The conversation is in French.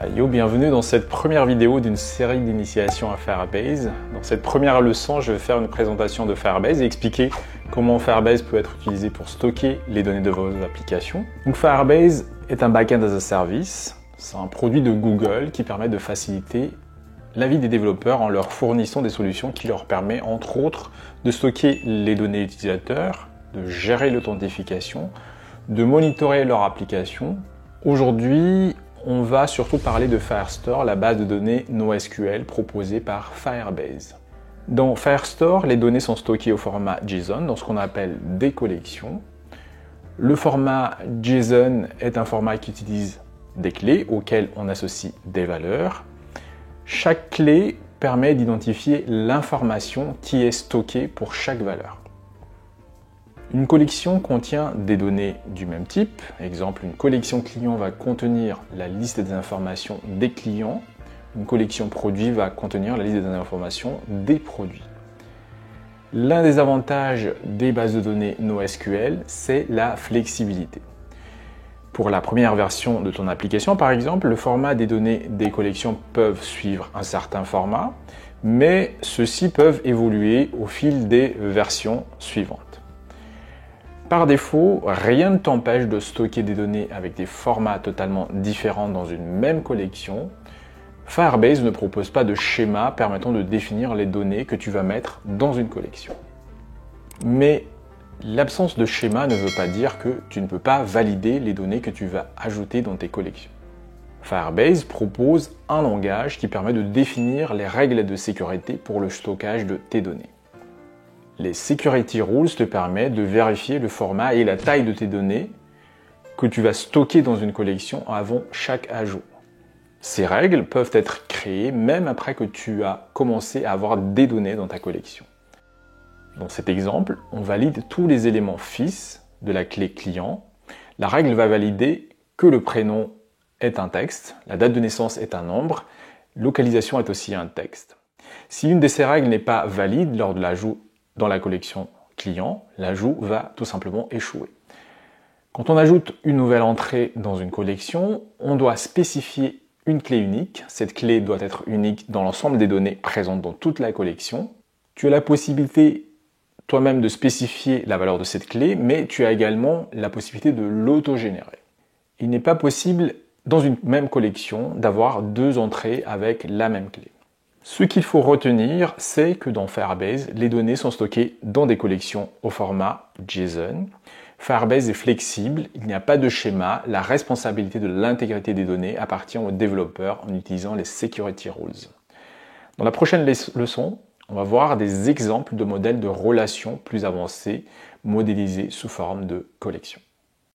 Yo, bienvenue dans cette première vidéo d'une série d'initiation à Firebase. Dans cette première leçon, je vais faire une présentation de Firebase et expliquer comment Firebase peut être utilisé pour stocker les données de vos applications. Donc Firebase est un backend as a service. C'est un produit de Google qui permet de faciliter la vie des développeurs en leur fournissant des solutions qui leur permettent entre autres de stocker les données utilisateurs, de gérer l'authentification, de monitorer leur application. Aujourd'hui, on va surtout parler de Firestore, la base de données NoSQL proposée par Firebase. Dans Firestore, les données sont stockées au format JSON, dans ce qu'on appelle des collections. Le format JSON est un format qui utilise des clés auxquelles on associe des valeurs. Chaque clé permet d'identifier l'information qui est stockée pour chaque valeur. Une collection contient des données du même type. Exemple, une collection client va contenir la liste des informations des clients. Une collection produit va contenir la liste des informations des produits. L'un des avantages des bases de données NoSQL, c'est la flexibilité. Pour la première version de ton application, par exemple, le format des données des collections peuvent suivre un certain format, mais ceux-ci peuvent évoluer au fil des versions suivantes. Par défaut, rien ne t'empêche de stocker des données avec des formats totalement différents dans une même collection. Firebase ne propose pas de schéma permettant de définir les données que tu vas mettre dans une collection. Mais l'absence de schéma ne veut pas dire que tu ne peux pas valider les données que tu vas ajouter dans tes collections. Firebase propose un langage qui permet de définir les règles de sécurité pour le stockage de tes données. Les Security Rules te permettent de vérifier le format et la taille de tes données que tu vas stocker dans une collection avant chaque ajout. Ces règles peuvent être créées même après que tu as commencé à avoir des données dans ta collection. Dans cet exemple, on valide tous les éléments fils de la clé client. La règle va valider que le prénom est un texte, la date de naissance est un nombre, localisation est aussi un texte. Si une de ces règles n'est pas valide lors de l'ajout dans la collection client, l'ajout va tout simplement échouer. Quand on ajoute une nouvelle entrée dans une collection, on doit spécifier une clé unique. Cette clé doit être unique dans l'ensemble des données présentes dans toute la collection. Tu as la possibilité toi-même de spécifier la valeur de cette clé, mais tu as également la possibilité de l'autogénérer. Il n'est pas possible dans une même collection d'avoir deux entrées avec la même clé. Ce qu'il faut retenir, c'est que dans Firebase, les données sont stockées dans des collections au format JSON. Firebase est flexible, il n'y a pas de schéma, la responsabilité de l'intégrité des données appartient aux développeurs en utilisant les Security Rules. Dans la prochaine leçon, on va voir des exemples de modèles de relations plus avancés, modélisés sous forme de collections.